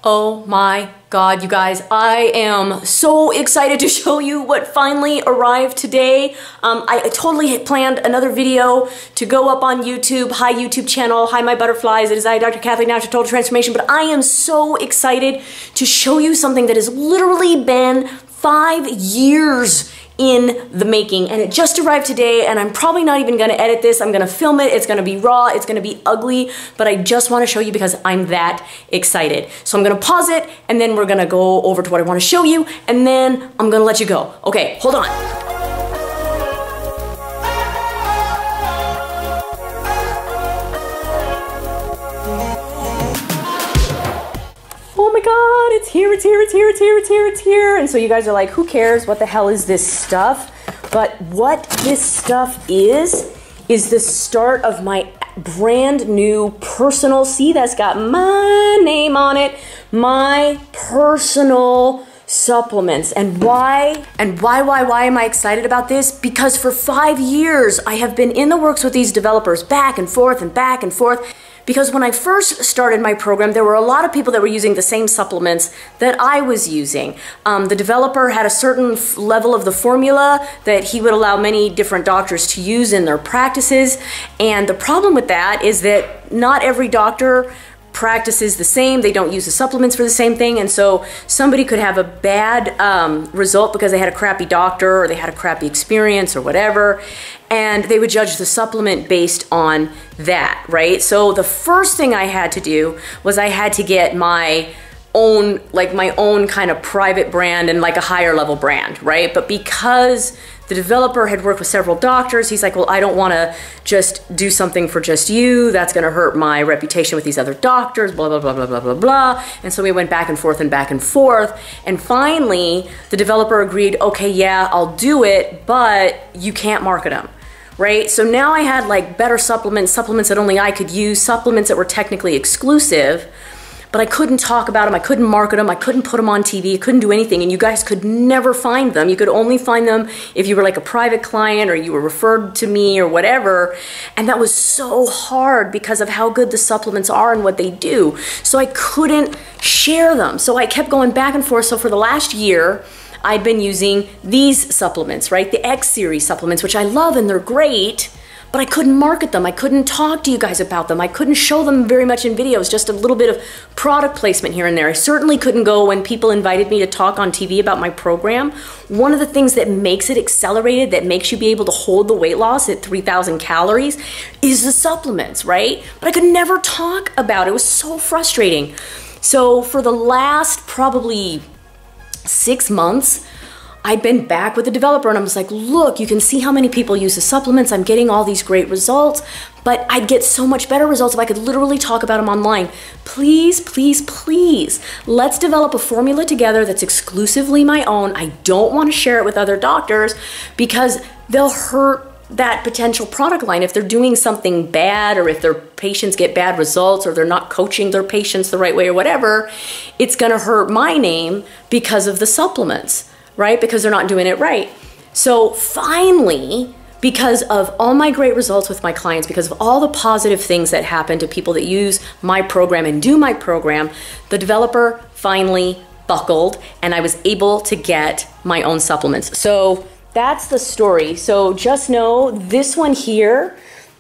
Oh my God, you guys, I am so excited to show you what finally arrived today. I totally had planned another video to go up on YouTube. Hi YouTube channel, hi my butterflies, it is I, Dr. Kathleen, Natural Total Transformation, but I am so excited to show you something that has literally been 5 years in the making, and it just arrived today, and I'm probably not even gonna edit this. I'm gonna film it, it's gonna be raw, it's gonna be ugly, but I just wanna show you because I'm that excited. So I'm gonna pause it, and then we're gonna go over to what I wanna show you, and then I'm gonna let you go. Okay, hold on. Oh my God, it's here, it's here, it's here, it's here, it's here, it's here. And so you guys are like, who cares? What the hell is this stuff? But what this stuff is the start of my brand new personal, see, that's got my name on it, my personal supplements. And why am I excited about this? Because for 5 years, I have been in the works with these developers back and forth and back and forth. Because when I first started my program, there were a lot of people that were using the same supplements that I was using. The developer had a certain level of the formula that he would allow many different doctors to use in their practices. And the problem with that is that not every doctor practices the same. They don't use the supplements for the same thing, and so somebody could have a bad result because they had a crappy doctor or they had a crappy experience or whatever, and they would judge the supplement based on that, right? So the first thing I had to do was I had to get my own kind of private brand and like a higher level brand, right? But because the developer had worked with several doctors, he's like, well, I don't want to just do something for just you. That's going to hurt my reputation with these other doctors, blah, blah, blah, blah, blah, blah, blah. And so we went back and forth and back and forth. And finally, the developer agreed, okay, yeah, I'll do it, but you can't market them. Right? So now I had like better supplements that only I could use, supplements that were technically exclusive, but I couldn't talk about them, I couldn't market them, I couldn't put them on TV, I couldn't do anything, and you guys could never find them. You could only find them if you were like a private client or you were referred to me or whatever, and that was so hard because of how good the supplements are and what they do. So I couldn't share them. So I kept going back and forth. So for the last year, I've been using these supplements, right? The X series supplements, which I love and they're great, but I couldn't market them. I couldn't talk to you guys about them. I couldn't show them very much in videos, just a little bit of product placement here and there. I certainly couldn't go when people invited me to talk on TV about my program. One of the things that makes it accelerated, that makes you be able to hold the weight loss at 3,000 calories is the supplements, right? But I could never talk about it. It was so frustrating. So for the last probably 6 months, I'd been back with the developer and I was like, look, you can see how many people use the supplements. I'm getting all these great results, but I'd get so much better results if I could literally talk about them online. Please, please, please, let's develop a formula together that's exclusively my own. I don't want to share it with other doctors because they'll hurt that potential product line if they're doing something bad, or if their patients get bad results, or they're not coaching their patients the right way or whatever. It's gonna hurt my name because of the supplements, right? Because they're not doing it right. So finally, because of all my great results with my clients, because of all the positive things that happen to people that use my program and do my program, the developer finally buckled and I was able to get my own supplements. So that's the story. So just know this one here,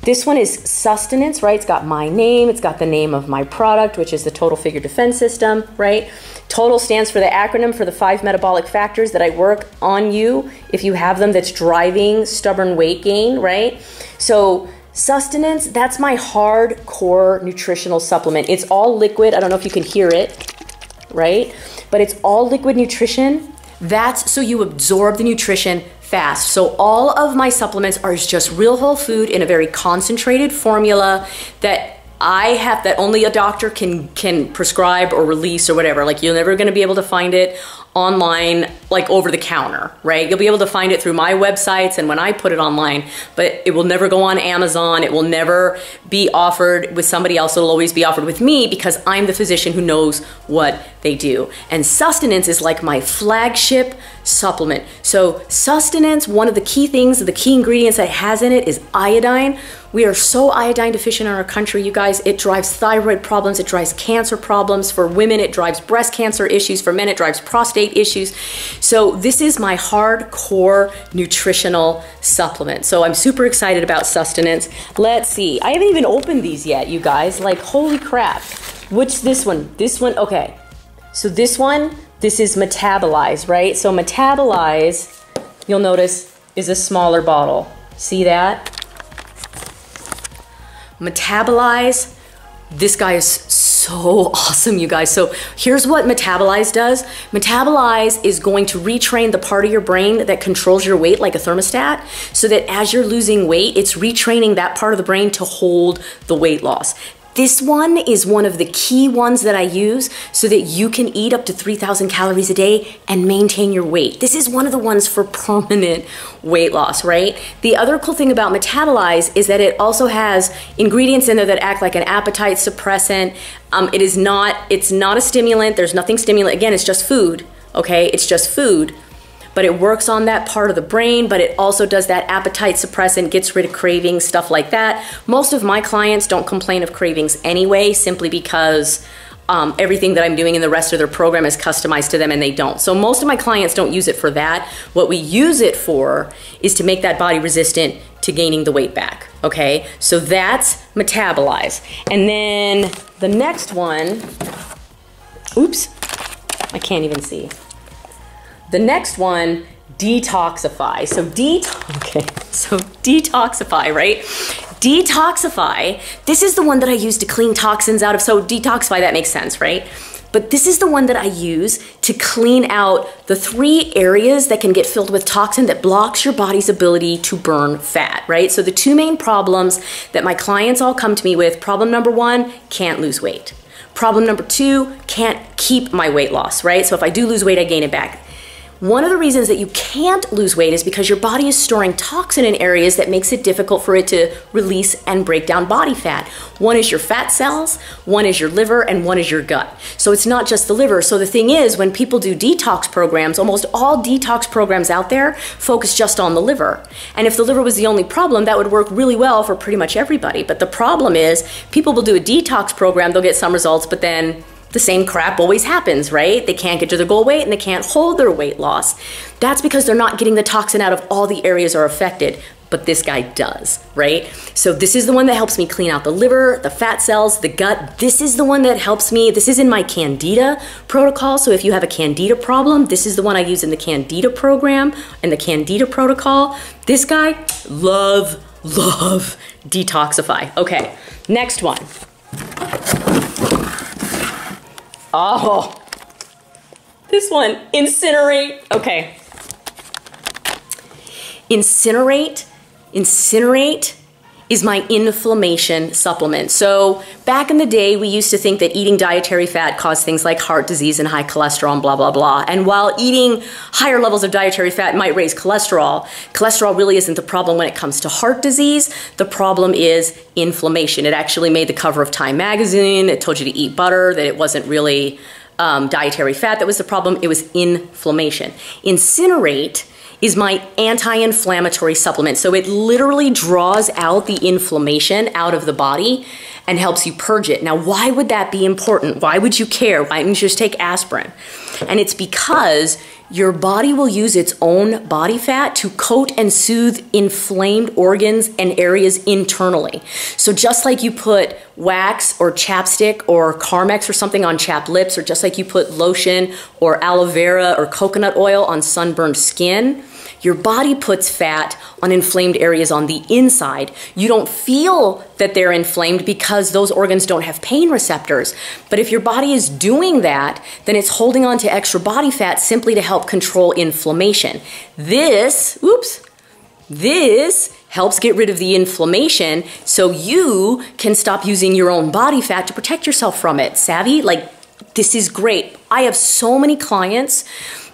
this one is sustenance, right? It's got my name, it's got the name of my product, which is the Total Figure Defense System, right? Total stands for the acronym for the 5 metabolic factors that I work on you, if you have them, that's driving stubborn weight gain, right? So sustenance, that's my hardcore nutritional supplement. It's all liquid. I don't know if you can hear it, right? But it's all liquid nutrition. That's so you absorb the nutrition fast. So all of my supplements are just real whole food in a very concentrated formula that that only a doctor can prescribe or release or whatever. Like, you're never going to be able to find it online, like over the counter, right? You'll be able to find it through my websites and when I put it online, but it will never go on Amazon. It will never be offered with somebody else. It'll always be offered with me because I'm the physician who knows what they do. And sustenance is like my flagship supplement. So sustenance, one of the key things, the key ingredients that it has in it is iodine, We are so iodine deficient in our country, you guys. It drives thyroid problems, it drives cancer problems. For women, it drives breast cancer issues. For men, it drives prostate issues. So this is my hardcore nutritional supplement. So I'm super excited about sustenance. Let's see. I haven't even opened these yet, you guys. Like, holy crap. What's this one? This one, okay. So this one, this is Metabolize, right? So Metabolize, you'll notice, is a smaller bottle. See that? Metabolize, this guy is so awesome, you guys. So here's what Metabolize does. Metabolize is going to retrain the part of your brain that controls your weight like a thermostat, so that as you're losing weight, it's retraining that part of the brain to hold the weight loss. This one is one of the key ones that I use so that you can eat up to 3,000 calories a day and maintain your weight. This is one of the ones for permanent weight loss, right? The other cool thing about Metabolize is that it also has ingredients in there that act like an appetite suppressant. It's not a stimulant. There's nothing stimulant. Again, it's just food, okay? It's just food. But it works on that part of the brain, but it also does that appetite suppressant, gets rid of cravings, stuff like that. Most of my clients don't complain of cravings anyway, simply because everything that I'm doing in the rest of their program is customized to them and they don't. So most of my clients don't use it for that. What we use it for is to make that body resistant to gaining the weight back, okay? So that's Metabolize. And then the next one, oops, I can't even see. The next one, Detoxify. So Detoxify, right? Detoxify, this is the one that I use to clean toxins out of, so Detoxify, that makes sense, right? But this is the one that I use to clean out the 3 areas that can get filled with toxin that blocks your body's ability to burn fat, right? So the 2 main problems that my clients all come to me with, problem number 1, can't lose weight. Problem number 2, can't keep my weight loss, right? So if I do lose weight, I gain it back. One of the reasons that you can't lose weight is because your body is storing toxin in areas that makes it difficult for it to release and break down body fat. One is your fat cells, one is your liver, and one is your gut. So it's not just the liver. So the thing is, when people do detox programs, almost all detox programs out there focus just on the liver. And if the liver was the only problem, that would work really well for pretty much everybody. But the problem is, people will do a detox program, they'll get some results, but then the same crap always happens, right? They can't get to their goal weight and they can't hold their weight loss. That's because they're not getting the toxin out of all the areas are affected, but this guy does, right? So this is the one that helps me clean out the liver, the fat cells, the gut. This is the one that helps me. This is in my Candida protocol. So if you have a Candida problem, this is the one I use in the Candida program and the Candida protocol. This guy, love Detoxify. Okay, next one. Oh, this one, Incinerate. Okay. Incinerate is my inflammation supplement. So back in the day, we used to think that eating dietary fat caused things like heart disease and high cholesterol and blah, blah, blah. And while eating higher levels of dietary fat might raise cholesterol, cholesterol really isn't the problem when it comes to heart disease. The problem is inflammation. It actually made the cover of Time magazine. It told you to eat butter, that it wasn't really dietary fat that was the problem. It was inflammation. Incinerate is my anti-inflammatory supplement. So it literally draws out the inflammation out of the body and helps you purge it. Now, why would that be important? Why would you care? Why don't you just take aspirin? And it's because your body will use its own body fat to coat and soothe inflamed organs and areas internally. So just like you put wax or chapstick or Carmex or something on chapped lips, or just like you put lotion or aloe vera or coconut oil on sunburned skin, your body puts fat on inflamed areas on the inside. You don't feel that they're inflamed because those organs don't have pain receptors. But if your body is doing that, then it's holding on to extra body fat simply to help control inflammation. This helps get rid of the inflammation so you can stop using your own body fat to protect yourself from it. Savvy? Like, this is great. I have so many clients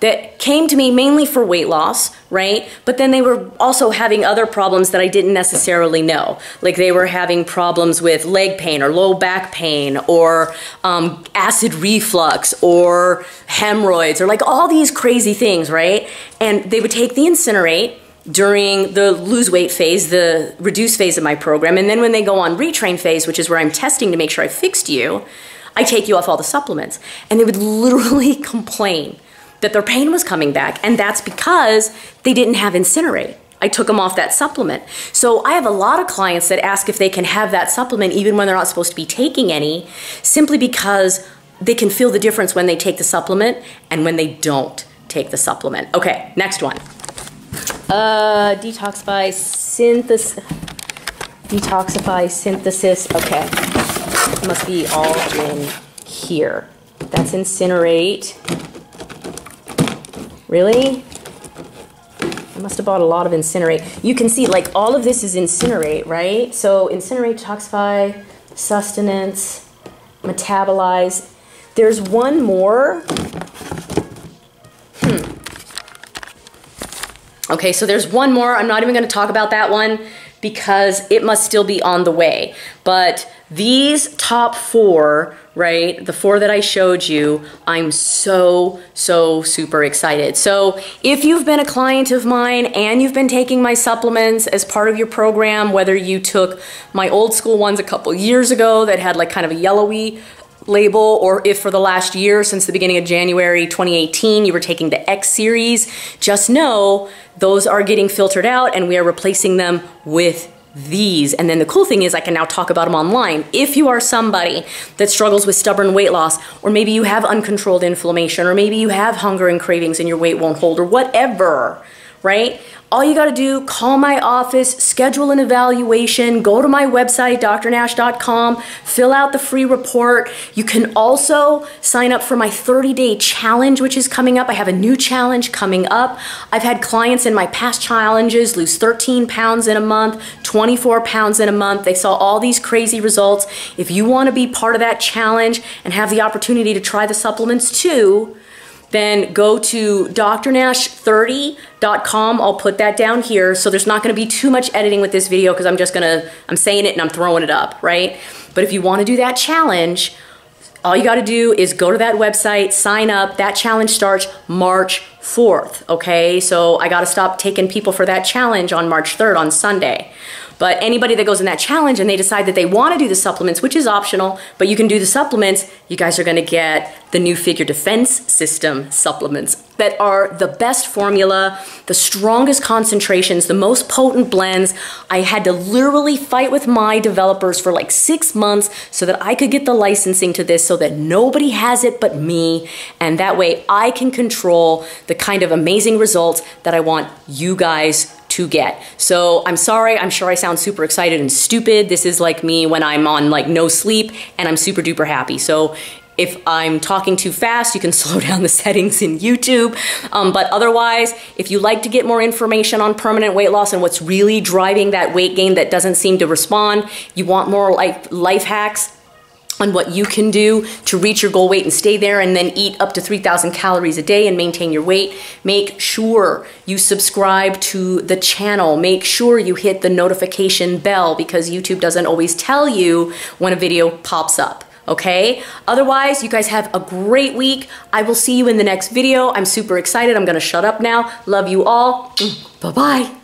that came to me mainly for weight loss, right? But then they were also having other problems that I didn't necessarily know. Like they were having problems with leg pain or low back pain or acid reflux or hemorrhoids or like all these crazy things, right? And they would take the Incinerate during the lose weight phase, the reduce phase of my program. And then when they go on retrain phase, which is where I'm testing to make sure I fixed you, I take you off all the supplements. And they would literally complain that their pain was coming back. And that's because they didn't have Incinerate. I took them off that supplement. So I have a lot of clients that ask if they can have that supplement even when they're not supposed to be taking any, simply because they can feel the difference when they take the supplement and when they don't take the supplement. Okay, next one. Detoxify synthesis. Okay, it must be all in here. That's Incinerate. Really? I must have bought a lot of Incinerate. You can see, like, all of this is Incinerate, right? So Incinerate, detoxify, sustenance, metabolize. There's one more. Okay, so there's one more. I'm not even going to talk about that one because it must still be on the way. But these top four, right, the four that I showed you, I'm so super excited. So if you've been a client of mine and you've been taking my supplements as part of your program, whether you took my old school ones a couple years ago that had like kind of a yellowy label, or if for the last year, since the beginning of January 2018, you were taking the X series, just know those are getting filtered out and we are replacing them with these. And then the cool thing is I can now talk about them online. If you are somebody that struggles with stubborn weight loss, or maybe you have uncontrolled inflammation, or maybe you have hunger and cravings and your weight won't hold, or whatever, right? All you gotta do, call my office, schedule an evaluation, go to my website, drnash.com, fill out the free report. You can also sign up for my 30-day challenge, which is coming up. I have a new challenge coming up. I've had clients in my past challenges lose 13 pounds in a month, 24 pounds in a month. They saw all these crazy results. If you wanna be part of that challenge and have the opportunity to try the supplements too, then go to drnash30.com. I'll put that down here. So there's not gonna be too much editing with this video because I'm saying it and I'm throwing it up, right? But if you wanna do that challenge, all you gotta do is go to that website, sign up. That challenge starts March 4th, okay? So I gotta stop taking people for that challenge on March 3rd on Sunday. But anybody that goes in that challenge and they decide that they want to do the supplements, which is optional, but you can do the supplements, you guys are going to get the new Figure Defense System supplements that are the best formula, the strongest concentrations, the most potent blends. I had to literally fight with my developers for like 6 months so that I could get the licensing to this so that nobody has it but me. And that way I can control the kind of amazing results that I want you guys to get. So I'm sorry, I'm sure I sound super excited and stupid. This is like me when I'm on like no sleep and I'm super duper happy. So if I'm talking too fast, you can slow down the settings in YouTube. But otherwise, if you like to get more information on permanent weight loss and what's really driving that weight gain that doesn't seem to respond, you want more like life hacks on what you can do to reach your goal weight and stay there and then eat up to 3,000 calories a day and maintain your weight, make sure you subscribe to the channel. Make sure you hit the notification bell because YouTube doesn't always tell you when a video pops up, okay? Otherwise, you guys have a great week. I will see you in the next video. I'm super excited. I'm gonna shut up now. Love you all. Bye-bye.